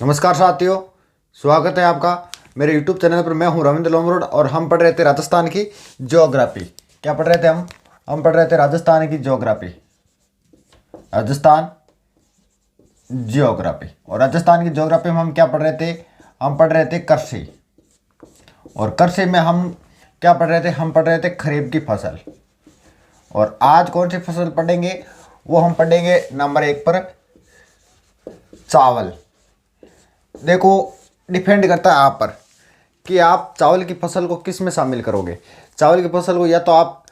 नमस्कार साथियों, स्वागत है आपका मेरे YouTube चैनल पर। मैं हूं रविंद्र लोमरोड और हम पढ़ रहे थे राजस्थान की ज्योग्राफी। क्या पढ़ रहे थे हम पढ़ रहे थे राजस्थान की ज्योग्राफी, राजस्थान ज्योग्राफी। और राजस्थान की ज्योग्राफी में हम क्या पढ़ रहे थे? हम पढ़ रहे थे कृषि। और कृषि में हम क्या पढ़ रहे थे? हम पढ़ रहे थे खरीफ की फसल। और आज कौन सी फसल पढ़ेंगे? वो हम पढ़ेंगे नंबर 1 पर चावल। देखो, डिपेंड करता है आप पर कि आप चावल की फसल को किस में शामिल करोगे। चावल की फसल को या तो आप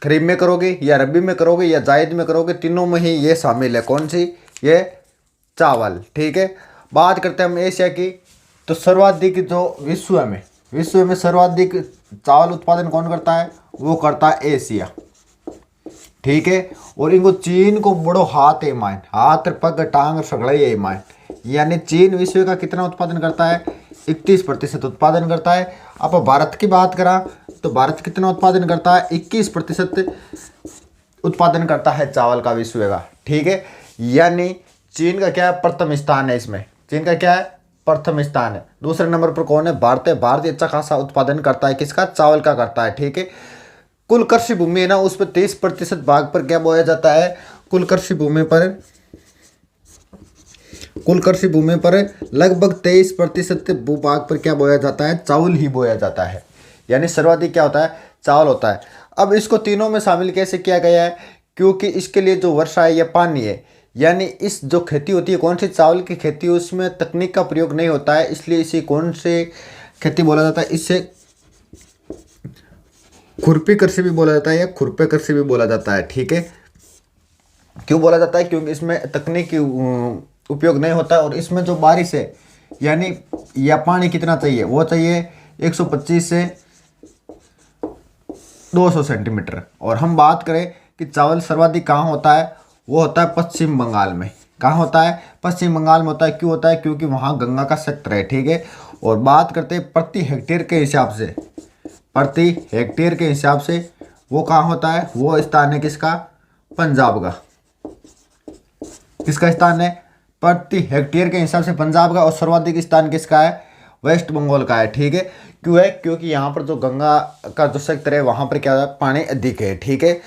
खरीफ में करोगे, या रबी में करोगे, या जायद में करोगे। तीनों में ही ये शामिल है। कौन सी? ये चावल। ठीक है, बात करते हैं हम एशिया की। तो सर्वाधिक जो विश्व में सर्वाधिक चावल उत्पादन कौन करता है? वो करता है एशिया। ठीक है, और इनको चीन को बड़ो हाथ है माइन, हाथ पग टांग सगड़ा ही है माइन। यानी चीन विश्व का कितना उत्पादन करता है? 31% उत्पादन करता है। अब भारत की बात करा तो भारत कितना उत्पादन करता है? 21% उत्पादन करता है चावल का विश्व का। ठीक है, यानी चीन का क्या है? प्रथम स्थान है इसमें। चीन का क्या है? प्रथम स्थान है। दूसरे नंबर पर कौन है? भारत है। भारत अच्छा खासा उत्पादन करता है। किसका? चावल का करता है। ठीक है, कुल कृषि भूमि है ना, उस पर 23% भाग पर क्या बोया जाता है? कुल कृषि भूमि पर लगभग 23% भूभाग पर क्या बोया जाता है? चावल ही बोया जाता है। यानी सर्वाधिक क्या होता है? चावल होता है। अब इसको तीनों में शामिल कैसे किया गया है? क्योंकि इसके लिए जो वर्षा है या पानी है, यानी इस जो खेती होती है, कौन सी चावल की खेती, उसमें तकनीक का प्रयोग नहीं होता है। इसलिए इसे कौन से खेती बोला जाता है? इसे खुरपी कृषि भी बोला जाता है या खुरपे कृषि भी बोला जाता है। ठीक है, क्यों बोला जाता है? क्योंकि इसमें तकनीक की उपयोग नहीं होता है। और इसमें जो बारिश है, यानी या पानी कितना चाहिए? वो चाहिए 125 से 200 सेंटीमीटर। और हम बात करें कि चावल सर्वाधिक कहाँ होता है? वो होता है पश्चिम बंगाल में। कहाँ होता है? पश्चिम बंगाल में होता है। क्यों होता है? क्योंकि वहाँ गंगा का क्षेत्र है। ठीक है, और बात करते हैं प्रति हेक्टेयर के हिसाब से। प्रति हेक्टेयर के हिसाब से वो कहाँ होता है? वो स्थान है किसका? पंजाब का। किसका स्थान है? प्रति हेक्टेयर के हिसाब से पंजाब का। और सर्वाधिक स्थान किसका है? वेस्ट बंगाल का है। ठीक है, क्यों है? क्योंकि यहाँ पर जो गंगा का जो क्षेत्र है, वहाँ पर क्या है? पानी अधिक है। ठीक है,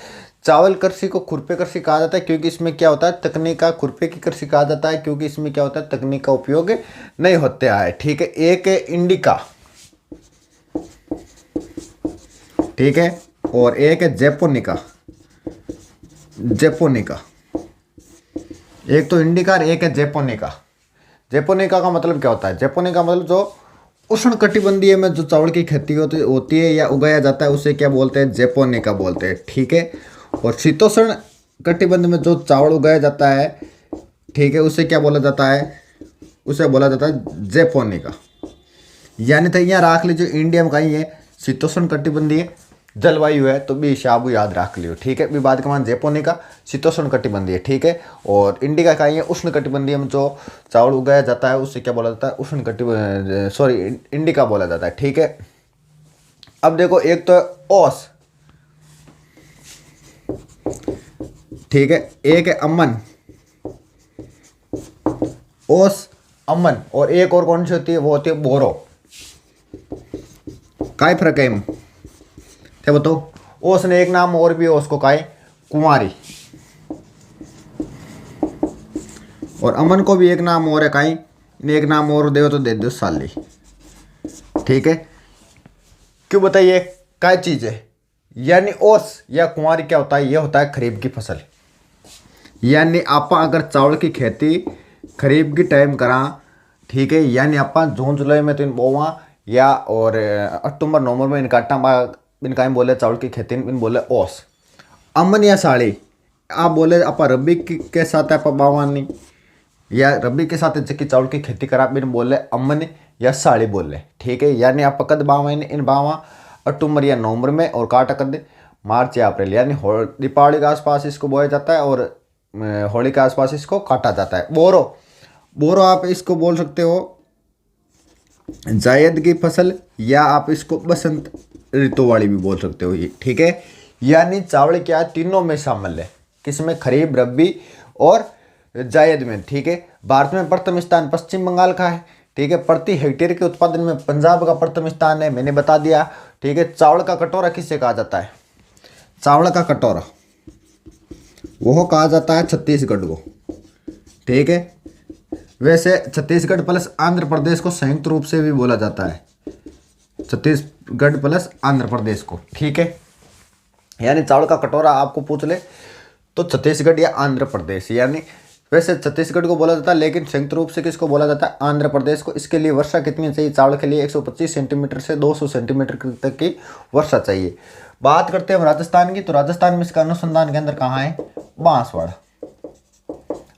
चावल कृषि को खुरपे कृषि कहा जाता है क्योंकि इसमें क्या होता है? तकनीक का। खुरपे की कृषि कहा जाता है क्योंकि इसमें क्या होता है? तकनीक का उपयोग नहीं होता है। ठीक है, एक है इंडिका, ठीक है, और एक है जैपोनिका। एक तो इंडिका और एक है जैपोनिका। जैपोनिका का मतलब क्या होता है? जैपोनिका का मतलब जो उष्ण कटिबंधीय में जो चावल की खेती होती है या उगाया जाता है, उसे क्या बोलते हैं? जैपोनिका बोलते हैं। ठीक है, और शीतोष्ण कटिबंध में जो चावल उगाया जाता है, ठीक है, उसे क्या बोला जाता है? उसे बोला जाता है जैपोनिका। यानी तो यहाँ राख लीजिए, इंडिया में कहीं है शीतोष्ण कटिबंधीय जलवायु है, तो भी हिसाब याद रख लियो। ठीक है, विवाद का मान जैपोनिका शीतोष्ण कटिबंधीय। ठीक है, और इंडिका का ये उष्ण कटिबंधीय में जो चावल उगाया जाता है, उससे क्या बोला जाता है? उष्ण कटिबंधीय, सॉरी, इंडिका बोला जाता है। ठीक है, अब देखो, एक तो ओस, ठीक है, एक है अमन, ओस, अमन, और एक और कौन सी होती है? वो होती है बोरो। काय फर्क है? क्या बताओ? ओस ने एक नाम और भी है, उसको का है? कुंवारी। और अमन को भी एक नाम और है, का है? एक नाम और दे तो दे दो साली। ठीक है, क्यों बताइए? क्या चीज है? यानी ओस या कुंवारी क्या होता है? ये होता है खरीफ की फसल। यानी आप अगर चावल की खेती खरीफ की टाइम करा, ठीक है, यानी आप जून जुलाई में तो इन बोवा, या और अक्टूबर नवंबर में इन काटा इनका बोले चावल की खेती, इन बोले ओस। अमन या साड़ी आप बोले आप रबी के साथ आप बावानी, या रबी के साथ जबकि चावल की खेती करा, इन बोले अमन या साड़ी बोले। ठीक है, यानी आप कद बावा इन बावा अक्टूबर या नवंबर में, और काटा कद मार्च या अप्रैल। यानी दीपावली के आसपास इसको बोया जाता है और होली के आसपास इसको काटा जाता है। बोरो आप इसको बोल सकते हो जायद की फसल, या आप इसको बसंत ऋतु वाली भी बोल सकते हो। ठीक है, यानी चावल क्या है? तीनों में शामिल है। किसमें? खरीफ, रबी और जायद में, ठीक है। भारत में प्रथम स्थान पश्चिम बंगाल का है, ठीक है। प्रति हेक्टेयर के उत्पादन में पंजाब का प्रथम स्थान है, मैंने बता दिया, ठीक है। चावल का कटोरा किसे कहा जाता है? चावल का कटोरा वो कहा जाता है छत्तीसगढ़ को, ठीक है। वैसे छत्तीसगढ़ प्लस आंध्र प्रदेश को संयुक्त रूप से भी बोला जाता है, छत्तीसगढ़ प्लस आंध्र प्रदेश को, ठीक है। यानी चावल का कटोरा आपको पूछ ले तो छत्तीसगढ़ या आंध्र प्रदेश, यानी वैसे छत्तीसगढ़ को बोला जाता है, लेकिन संयुक्त रूप से किसको बोला जाता है? आंध्र प्रदेश को। इसके लिए वर्षा कितनी चाहिए? चावल के लिए 125 सेंटीमीटर से 200 सेंटीमीटर तक की वर्षा चाहिए। बात करते हैं हम राजस्थान की, तो राजस्थान में इसका अनुसंधान केंद्र कहाँ है? बांसवाड़ा।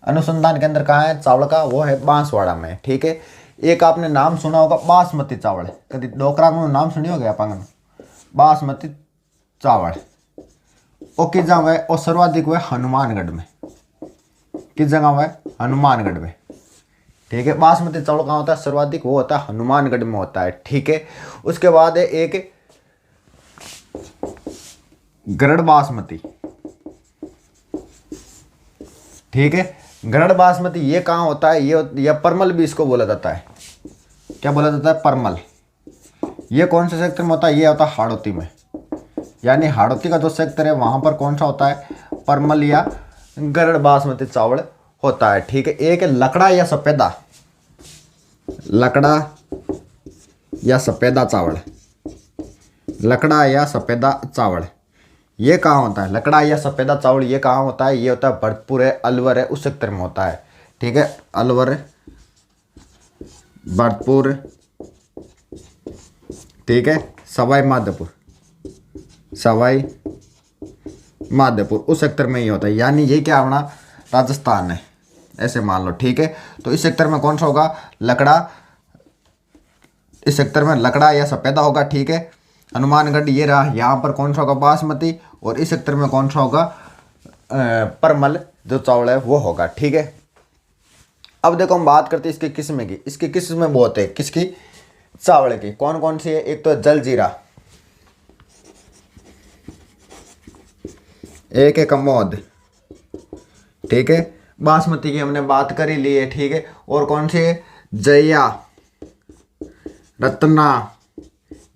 अनुसंधान केंद्र कहाँ है चावल का? वो है बांसवाड़ा में, ठीक है। एक आपने नाम सुना होगा बासमती चावल, कभी डोकरा में नाम सुनी होगा अपन, बासमती चावल। और किस जगह है? और सर्वाधिक हुआ हनुमानगढ़ में। किस जगह हुआ है? हनुमानगढ़ में, ठीक है। बासमती चावल कहाँ होता है सर्वाधिक? वो होता है हनुमानगढ़ में होता है, ठीक है। उसके बाद है एक गरड़ बासमती, ठीक है। गरड़ बासमती ये कहाँ होता है? ये परमल भी इसको बोला जाता है। क्या बोला जाता है? परमल। ये कौन से सेक्टर में होता है? ये होता है हाड़ौती में, यानी हाड़ौती का जो सेक्टर है वहां पर कौन सा होता है? परमल या गरड़ बासमती चावल होता है, ठीक है। एक है लकड़ा या सफेदा, लकड़ा या सफेदा चावल, लकड़ा या सफेदा चावल ये कहाँ होता है? लकड़ा या सफेदा चावल ये कहाँ होता है? ये होता है भरतपुर है, अलवर है, उस सेक्टर में होता है, ठीक है। अलवर, भरतपुर, ठीक है। सवाई माधोपुर, सवाई माधोपुर उस सेक्टर में ही होता है, यानी ये क्या होना? राजस्थान है, ऐसे मान लो, ठीक है। तो इस सेक्टर में कौन सा होगा? लकड़ा। इस सेक्टर में लकड़ा या सफेदा होगा, ठीक है। हनुमानगढ़ ये रहा, यहाँ पर कौन सा होगा? बासमती। और इस सेक्टर में कौन सा होगा? परमल जो चावल है वो होगा, ठीक है। अब देखो हम बात करते हैं इसकी किस्में की। इसकी किस्में बहुत है, किसकी? चावल की। कौन कौन सी है? एक तो जल जीरा, एक है कमोद, ठीक है। बासमती की हमने बात कर ही ली है, ठीक है। और कौन सी है? जया, रत्ना,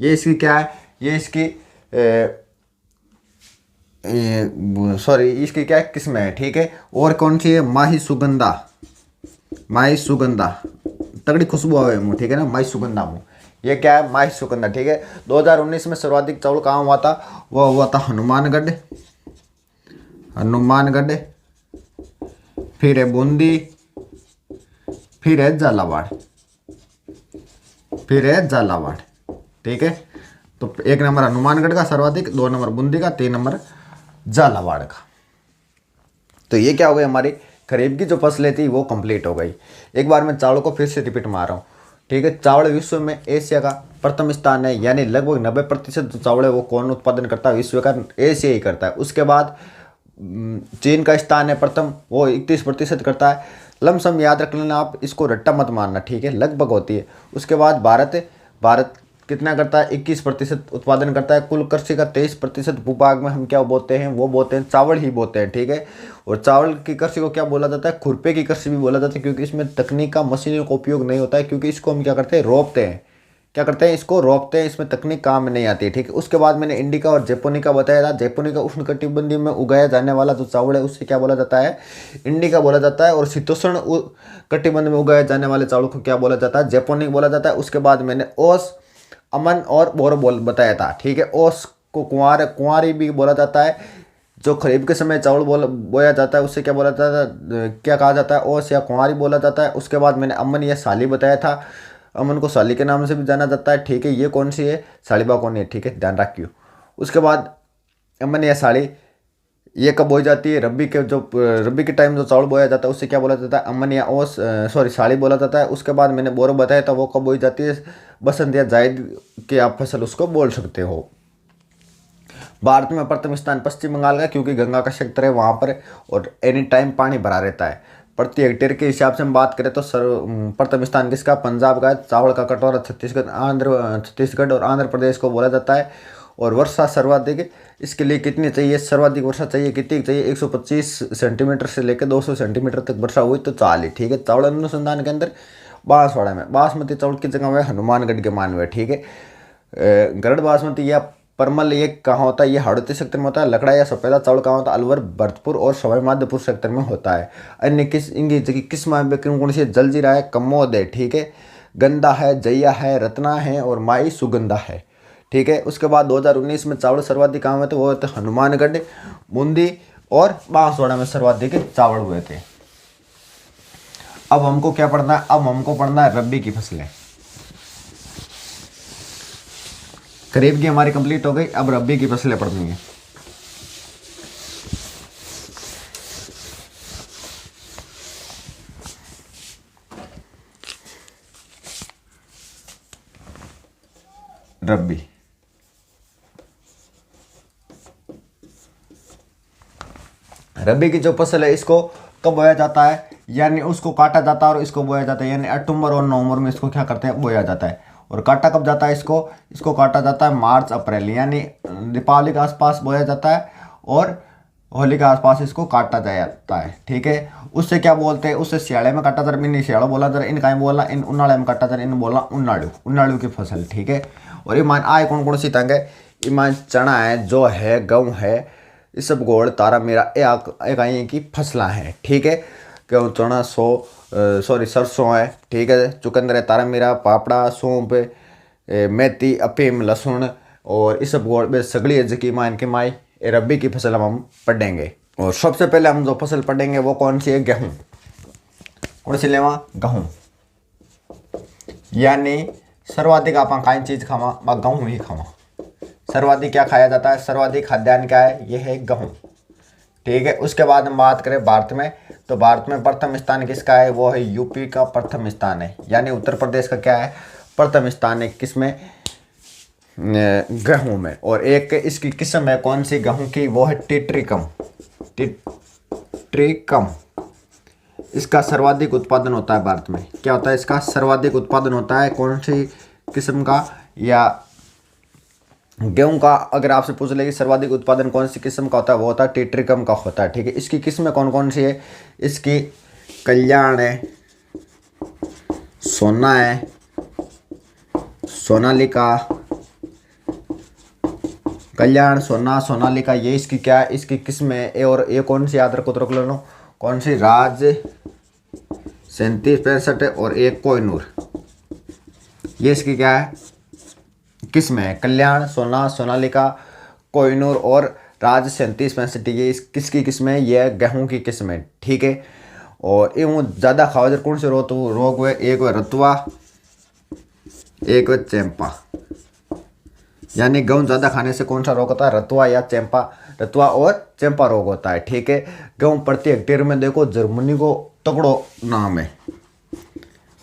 ये इसकी क्या है? ये इसकी सॉरी इसकी क्या किस्में है, ठीक है। और कौन सी है? माही सुगंधा, माही सुगंधा, तगड़ी खुशबू आवे मुँह, ठीक है ना, माही सुगंधा मुँह, ये क्या है? माही सुगंधा, ठीक है। 2019 में सर्वाधिक चावल कहाँ हुआ था? वो हुआ था हनुमानगढ़, हनुमानगढ़, फिर है बूंदी, फिर है झालावाड़, फिर है झालावाड़, ठीक है। तो एक नंबर हनुमानगढ़ का सर्वाधिक, 2 नंबर बूंदी का, 3 नंबर झालावाड़ का। तो ये क्या हो गई? हमारी खरीफ की जो फसलें थी वो कंप्लीट हो गई। एक बार मैं चावल को फिर से रिपीट मार रहा हूँ, ठीक है। चावल विश्व में एशिया का प्रथम स्थान है, यानी लगभग 90% जो चावल है वो कौन उत्पादन करता है? विश्व का एशिया ही करता है। उसके बाद चीन का स्थान है प्रथम, वो 31% करता है। लमसम याद रख लेना आप, इसको रट्टा मत मारना, ठीक है, लगभग होती है। उसके बाद भारत है, भारत कितना करता है? 21% उत्पादन करता है। कुल कृषि का 23% भूभाग में हम क्या बोते हैं? वो बोते हैं चावल ही बोते हैं, ठीक है। और चावल की कृषि को क्या बोला जाता है? खुरपे की कृषि भी बोला जाता है, क्योंकि इसमें तकनीक का मशीनों का उपयोग नहीं होता है, क्योंकि इसको हम क्या करते हैं? रोपते हैं। क्या करते हैं? इसको रोपते हैं, इसमें तकनीक काम में नहीं आती है, ठीक है। उसके बाद मैंने इंडिका और जैपोनिका बताया था। जैपोनिका उष्णकटिबंधीय में उगाया जाने वाला जो चावल है उससे क्या बोला जाता है? इंडिका बोला जाता है। और शीतोष्ण कटिबंध में उगाए जाने वाले चावल को क्या बोला जाता है? जैपोनिक बोला जाता है। उसके बाद मैंने ओस, अमन और बोरो बताया था, ठीक है। ओस को कुंवारी भी बोला जाता है। जो खरीफ के समय चावल बोया जाता है उससे क्या बोला जाता है? क्या कहा जाता है? ओस या कुंवारी बोला जाता है। उसके बाद मैंने अमन या साली बताया था। अमन को साली के नाम से भी जाना जाता है, ठीक है। ये कौन सी है? सालिबा कौन है, ठीक है, ध्यान रखियो। उसके बाद अमन या साली ये कब बोई जाती है? रबी के टाइम जो चावल बोया जाता है उससे क्या बोला जाता है? अमन या ओस सॉरी साली बोला जाता है। उसके बाद मैंने बोरो बताया था, वो कब बोई जाती है? बसंत या जायद की आप फसल उसको बोल सकते हो। भारत में प्रथम स्थान पश्चिम बंगाल का, क्योंकि गंगा का क्षेत्र है वहाँ पर और एनी टाइम पानी भरा रहता है। प्रति हेक्टेयर के हिसाब से हम बात करें तो प्रथम स्थान किसका? पंजाब का। चावल का कटोरा छत्तीसगढ़ और आंध्र प्रदेश को बोला जाता है। और वर्षा सर्वाधिक इसके लिए कितनी चाहिए, सर्वाधिक वर्षा चाहिए कितनी चाहिए, 125 सेंटीमीटर से लेकर 200 सेंटीमीटर तक वर्षा हुई तो चाल ही। ठीक है, चावल अनुसंधान के अंदर बांसवाड़ा में बासमती चावल की जगह में हनुमानगढ़ के मान में। ठीक है, गरड़ बासमती या परमल ये कहाँ होता है, ये हाड़ौती सेक्टर में होता है। लकड़ा या सफेदा चावल कहाँ होता है, अलवर भरतपुर और सवाई माधोपुर सेक्टर में होता है। अन्य किस इनकी किस्म कौन सी, जलजीरा है, कमोद है, ठीक है, गंदा है, जैया है, रत्ना है और माई सुगंधा है। ठीक है, उसके बाद 2019 में चावल सर्वाधिक कहाँ हुए थे, वो होते हनुमानगढ़, बूंदी और बांसवाड़ा में सर्वाधिक चावल हुए थे। अब हमको क्या पढ़ना है, अब हमको पढ़ना है रबी की फसलें। खरीफ की हमारी कंप्लीट हो गई, अब रबी की फसलें पढ़नी है। रबी रबी की जो फसल है इसको कब बोया जाता है, यानी उसको काटा जाता है और इसको बोया जाता है, यानी अक्टूबर और नवंबर में इसको क्या करते हैं, बोया जाता है। और काटा कब जाता है, इसको काटा जाता है मार्च अप्रैल, यानी दीपावली के आसपास बोया जाता है और होली के आसपास इसको काटा जाता है। ठीक है, उससे क्या बोलते हैं, उससे सियाड़े में काटा जरा, इन सियाड़ो बोला जरा, इन कहीं बोला, इन उन्नाड़े में काटा जरा, इन बोला उन्नाड़ू, उन्नाड़ू की फसल। ठीक है, और ईमान आए कौन कौन सी तंग है, ईमान चना है, जौ है, गेहूँ है, इसबगोल, तारा मीरा एक की फसलें हैं। ठीक है, गेहूँ, चना, सरसों है, ठीक है, चुकंदर है, तारा मीरा, पापड़ा, सौंफ, मेथी, अफीम, लहसुन और इसबगोल में सगड़ी है जकी मान के माई रबी की फसल हम पढ़ेंगे। और सबसे पहले हम जो फसल पढ़ेंगे वो कौन सी है, गेहूँ। कौन सी लेवा, गेहूँ, यानी सर्वाधिक आप कई चीज खावा, गेहूँ ही खावा। सर्वाधिक क्या खाया जाता है, सर्वाधिक खाद्यान्न क्या है, यह है गेहूँ। ठीक है, उसके बाद हम बात करें भारत में, तो भारत में प्रथम स्थान किसका है, वो है यूपी का प्रथम स्थान है, यानी उत्तर प्रदेश का क्या है, प्रथम स्थान है, किसमें, गेहूं में। और एक इसकी किस्म है कौन सी गेहूं की, वो है टिट्रिकम। टिट्रिकम इसका सर्वाधिक उत्पादन होता है भारत में। क्या होता है, इसका सर्वाधिक उत्पादन होता है कौन सी किस्म का, या गेहूं का अगर आपसे पूछ ले कि सर्वाधिक उत्पादन कौन सी किस्म का होता है, वो होता है टिट्रिकम का होता है। ठीक है, इसकी किस्में कौन कौन सी है, इसकी कल्याण है, सोना है, सोनालिका, कल्याण, सोना, सोनालिका, ये इसकी क्या है, इसकी किस्म है। और ये कौन सी याद रखो, तो रख लो कौन सी, राज 3765 है, और एक कोहिनूर, ये इसकी क्या है, किस्म है। कल्याण, सोना, सोनालिका, कोहिनूर और राज 3765, ये इस किसकी किस्म है, ये गेहूं की किस्म है। ठीक है, और ये ज़्यादा खावा कौन से रोग हुए, एक हुए रतुआ, एक हुए चैंपा, यानी गेहूं ज़्यादा खाने से कौन सा रोग होता है, रतुआ या चैंपा, रतुआ और चैंपा रोग होता है। ठीक है, गेहूं प्रति हेक्टेयर में देखो जर्मनी को तगड़ो नाम है।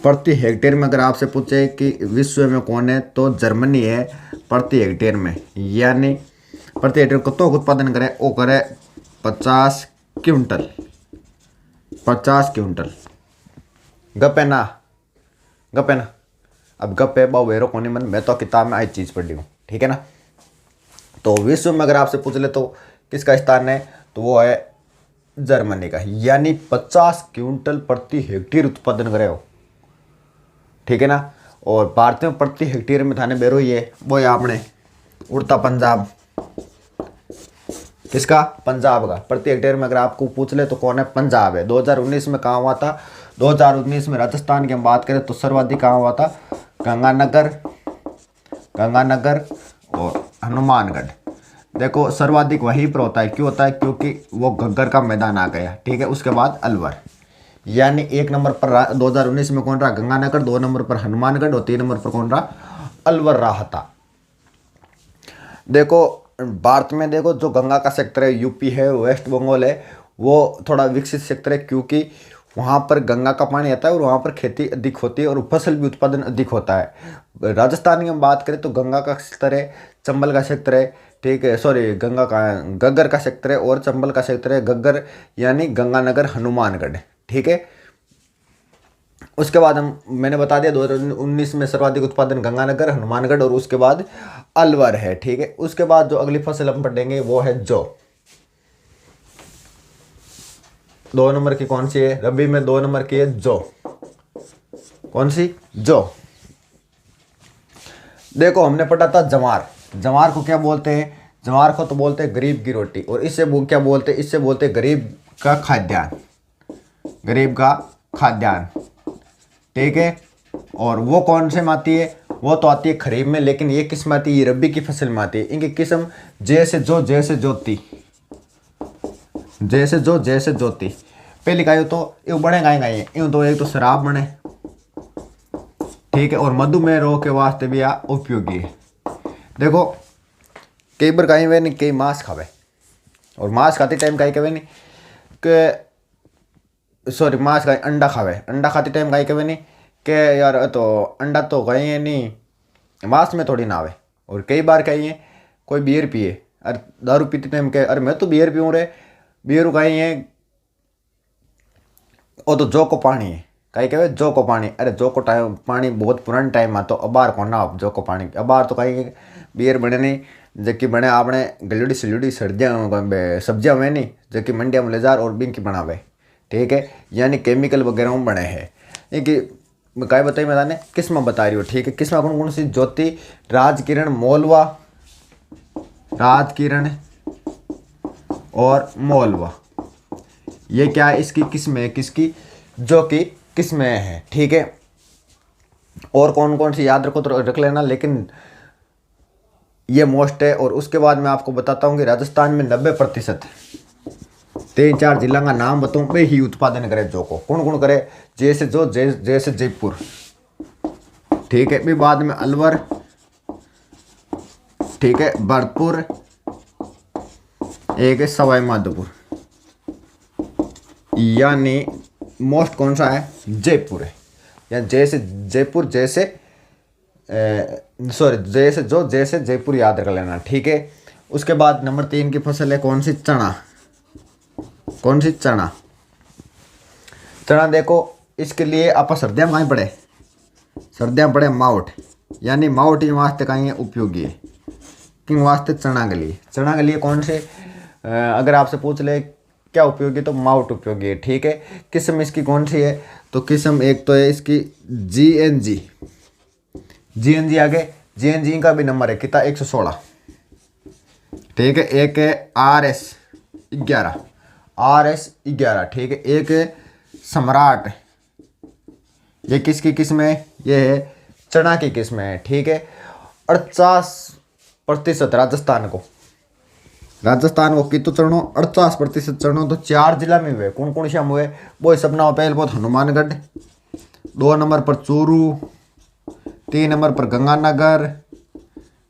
प्रति हेक्टेयर में अगर आपसे पूछे कि विश्व में कौन है, तो जर्मनी है प्रति हेक्टेयर में, यानी प्रति हेक्टेयर कितना उत्पादन करे, वो करे 50 क्विंटल। 50 क्विंटल गप है ना, गप है ना। अब गप है बाबू वेरो कोनी मन, मैं तो किताब में आई चीज़ पढ़ी हूँ। ठीक है ना, तो विश्व में अगर आपसे पूछ ले तो किसका स्थान है, तो वो है जर्मनी का, यानी 50 क्विंटल प्रति हेक्टेयर उत्पादन करे हो। ठीक है ना, और भारत में प्रति हेक्टेयर में थाने बेरो ये वो है आपने उड़ता पंजाब, किसका, पंजाब का। प्रति हेक्टेयर में अगर आपको पूछ ले तो कौन है, पंजाब है। 2019 में कहाँ हुआ था, 2019 में राजस्थान की हम बात करें तो सर्वाधिक कहाँ हुआ था, गंगानगर और हनुमानगढ़। देखो सर्वाधिक वहीं पर होता है, क्यों होता है, क्योंकि वो घग्गर का मैदान आ गया। ठीक है, उसके बाद अलवर, यानी 1 नंबर पर 2019 में कौन रहा, गंगानगर, 2 नंबर पर हनुमानगढ़ और 3 नंबर पर कौन रहा, अलवर रहा था। देखो भारत में देखो जो गंगा का सेक्टर है, यूपी है, वेस्ट बंगाल है, वो थोड़ा विकसित सेक्टर है, क्योंकि वहाँ पर गंगा का पानी आता है और वहाँ पर खेती अधिक होती है और फसल भी उत्पादन अधिक होता है। राजस्थान की हम बात करें तो गंगा का क्षेत्र है, चंबल का क्षेत्र है। ठीक है, सॉरी, गंगा का गग्गर का क्षेत्र है और चंबल का क्षेत्र है, गग्गर यानी गंगानगर हनुमानगढ़। ठीक है, उसके बाद हम मैंने बता दिया 2019 में सर्वाधिक उत्पादन गंगानगर, हनुमानगढ़ और उसके बाद अलवर है। ठीक है, उसके बाद जो अगली फसल हम पढ़ेंगे वो है जौ। 2 नंबर की कौन सी है? रबी में 2 नंबर की है जौ। कौन सी? जौ। देखो हमने पढ़ा था जवार। जवार को क्या बोलते हैं? जवार को तो बोलते हैं गरीब की रोटी, और इससे वो क्या बोलते हैं? इससे बोलते हैं गरीब का खाद्यान्न, गरीब का खाद्यान्न। ठीक है, और वो कौन से में आती है? वो तो आती है खरीफ में, लेकिन ये किस में आती है? ये रबी की फसल में आती है। इनकी किस्म जैसे जो, जैसे ज्योति, जैसे जो, जैसे ज्योति। पहली गाय तो यूँ बने गाय यूँ तो एक तो शराब बने, ठीक है, और मधुमेह रोग के वास्ते भी उपयोगी है। देखो कई बार गाय वे नहीं, कई मांस खावे, और मांस खाते टाइम गाय कहे नहीं कि सॉरी मांस खाए, अंडा खावे, अंडा खाते टाइम गाय कहे नहीं कि यार तो अंडा तो गए नहीं, मांस में थोड़ी ना आवे। और कई बार कहिए कोई बियर पिए, अरे दारू पीते टाइम कहे अरे मैं तो बियर पीऊँ रे, बियर कहिए वो तो जो को पानी है, कहीं कहे जो को पानी, अरे जो को टाइम पानी बहुत पुराने टाइम में तो अबार को ना जो को पानी, अबार तो कहीं बियर बने नहीं, जबकि बने आपने गलुड़ी सिलुड़ी सर्दियाँ सब्जियाँ में नहीं, जबकि मंडिया में ले जा और बिंकी बनावे। ठीक है, यानी केमिकल वगैरह में बने हैं। ये कि क्या बताइए मैंने किस्म बता रही हो। ठीक है, किस्म कौन कौन सी? ज्योति, राजकिरण, मोलवा, राजकिरण और मोलवा, ये क्या है? इसकी किस्में है, किसकी? जो कि किस्में है। ठीक है, और कौन कौन सी याद रखो तो रख लेना, लेकिन ये मोस्ट है। और उसके बाद मैं आपको बताता हूँ कि राजस्थान में 90%, 3-4 जिला का नाम बताऊँ, वे ही उत्पादन करे जो को। कौन कौन करे? जैसे जो, जैसे जयपुर, ठीक है, भी बाद में अलवर, ठीक है, भरतपुर, एक है सवाई माधोपुर, यानी मोस्ट कौन सा है? जयपुर है। या जैसे जयपुर, जैसे सॉरी जैसे जो, जैसे जयपुर याद रख लेना। ठीक है, उसके बाद नंबर 3 की फसल है कौन सी? चना। कौन सी? चना। चना देखो इसके लिए आप सर्दियाँ कहीं पड़े? सर्दियाँ पड़े माउट, यानी माउट ही वास्ते कहीं उपयोगी है, किंग वास्ते चना के लिए। चना के लिए कौन से अगर आपसे पूछ ले क्या उपयोगी, तो माउट उपयोगी है। ठीक है, किस्म इसकी कौन सी है? तो किस्म एक तो है इसकी GNG। GNG आगे, GNG का भी नंबर है कितना? 116। ठीक है, एक है RS11, RS11। ठीक है, एक है सम्राट, ये किसकी किस्म है? ये है चना की किस्म है। ठीक है, 48% राजस्थान को कितो चरणों? 48% चरणों तो 4 जिला में हुए। कौन कौन से हम हुए? वो सब ना पहले बहुत हनुमानगढ़, 2 नंबर पर चूरू, 3 नंबर पर गंगानगर,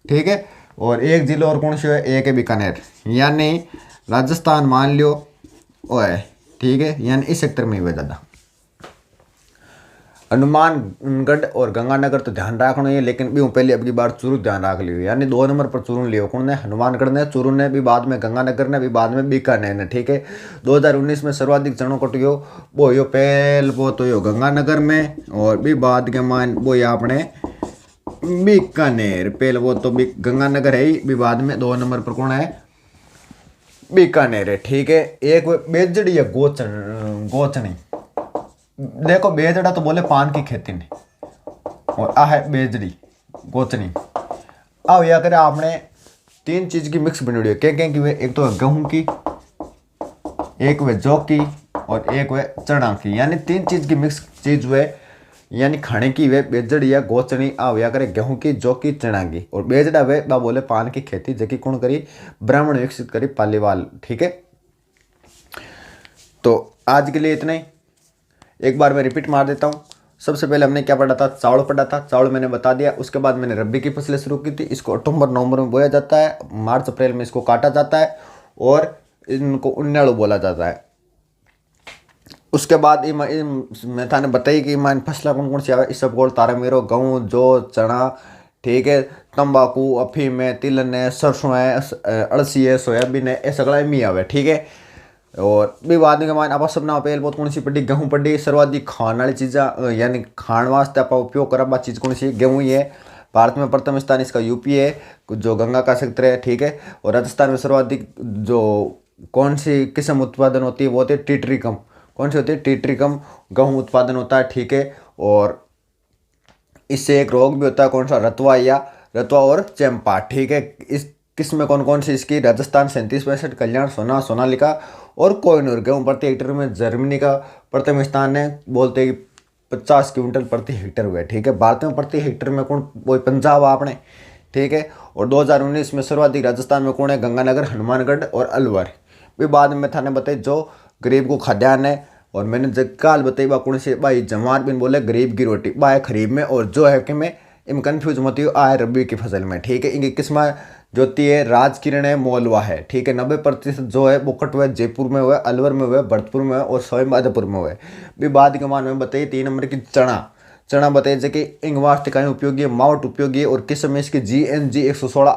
ठीक है, और एक जिला और कौन सा है? एक है बीकानेर। यानी राजस्थान मान लियो वो है। ठीक है, यानी इस सेक्टर में हुए ज़्यादा। हनुमानगढ़ और गंगानगर तो ध्यान रखना है, लेकिन भी पहले अब की बार चूरू ध्यान रख लियो, यानी 2 नंबर पर चूरू लियो। कौन ने? हनुमानगढ़ ने, चूरू ने, भी बाद में गंगानगर ने, भी बाद में बीकानेर ने। ठीक है, 2019 में सर्वाधिक चरणों कटियो वो यो पहल वो तो यो गंगानगर में, और भी बाद के मान वो ये अपने बीकानेर। पहले वो तो गंगानगर है ही, भी बाद में 2 नंबर पर कौन है? बीकानेर है। ठीक है, एक बेजड़ी है गोचनी। देखो बेजड़ा तो बोले पान की खेती ने, और आ है बेजड़ी गोचनी। अब यह करे आपने 3 चीज की मिक्स बनी हुई है। क्या की वे? एक तो गेहूं की, एक वे जौ की, और एक वे चना की, यानी 3 चीज की मिक्स चीज वे, यानी खाने की वे बेजड़ी या गोचनी। आ या करे गेहूं की, जौ की, चना की। और बेजड़ा वे बा बोले पान की खेती, जबकि कौन करी? ब्राह्मण विकसित करी पालीवाल। ठीक है, तो आज के लिए इतना ही। एक बार मैं रिपीट मार देता हूँ। सबसे पहले हमने क्या पढ़ा था? चावल पढ़ा था, चावल मैंने बता दिया। उसके बाद मैंने रबी की फसलें शुरू की थी। इसको अक्टूबर नवंबर में बोया जाता है, मार्च अप्रैल में इसको काटा जाता है, और इनको उन्नाड़ू बोला जाता है। उसके बाद मैं थाने बताई कि इन फसलें कौन कौन सी आवे? इसबगोल, तारामीरो, गेहूँ, जौ, चना, ठीक है, तंबाकू, अफीम है, तिलन है, सरसों है, अड़सी है, सोयाबीन है, ये सगला में आवे। ठीक है, और भी बाद में मान आप सब ना पहल बहुत कौन सी पड़ी गेहूँ पड़ी सर्वाधिक खाने वाली चीज़ा यानी खाण वास्ते आप उपयोग करा चीज़ कौन सी गेहूँ ही है। भारत में प्रथम स्थान इसका यूपी है जो गंगा का क्षेत्र है, ठीक है। और राजस्थान में सर्वाधिक जो कौन सी किस्म उत्पादन होती है वो होती है टिटरिकम। कौन सी होती है? टिटरिकम गेहूँ उत्पादन होता है, ठीक है। और इससे एक रोग भी होता है कौन सा? रतुआ और चंपा, ठीक है। इस किस्म कौन कौन सी इसकी? राजस्थान 37-62, कल्याण, सोनालिका और कोहिनूर। गेहूँ प्रति हेक्टेयर में जर्मनी का प्रथम स्थान है, बोलते हैं कि 50 क्विंटल प्रति हेक्टेयर हुए, ठीक है। भारत में प्रति हेक्टेयर में कौन? वही पंजाब आपने, ठीक है। और 2019 में सर्वाधिक राजस्थान में कौन है? गंगानगर, हनुमानगढ़ और अलवर। भी बाद में थाने बताई जो गरीब को खाद्यान्न है। और मैंने जब काल बताई बा कौन से भाई जमात बिन बोले गरीब की रोटी बा है खरीब में, और जो है कि मैं इम कन्फ्यूज मत हो आए रबी की फसल में, ठीक है। इनकी किस्म जोती है राजकिरण है, मोलवा है, ठीक है। 90% जो है वो कट हुआ जयपुर में हुआ, अलवर में हुआ, भरतपुर में हुआ और सवाईमाधोपुर में हुआ। भी बाद के मान में बताइए 3 नंबर की चना बताइए जो कि इंग वास्ते कहीं उपयोगी है, मावट उपयोगी है। और किस्म में इसकी GNG 116,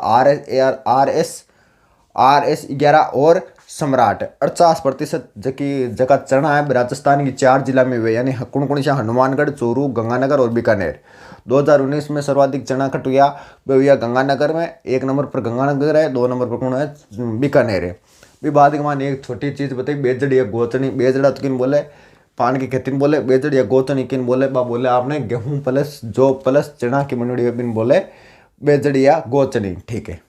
RS11 और सम्राट। 48% जबकि जगह चना है राजस्थान की 4 जिला में हुए, यानी कौन कौन सा? हनुमानगढ़, चूरू, गंगानगर और बीकानेर। 2019 में सर्वाधिक चना कट हुआ वो हुआ गंगानगर में, 1 नंबर पर गंगानगर है, 2 नंबर पर कौन है? बीकानेर है। भी बाद के मान एक छोटी चीज़ बताई, बेजड़ या गोचनी। बेजड़ा तो किन बोले? पान की खेती में बोले। बेजड़ या गोचनी किन बोले? बा बोले आपने गेहूँ प्लस चना की मंडड़ी बिन बोले बेजड़ या गोचनी, ठीक है।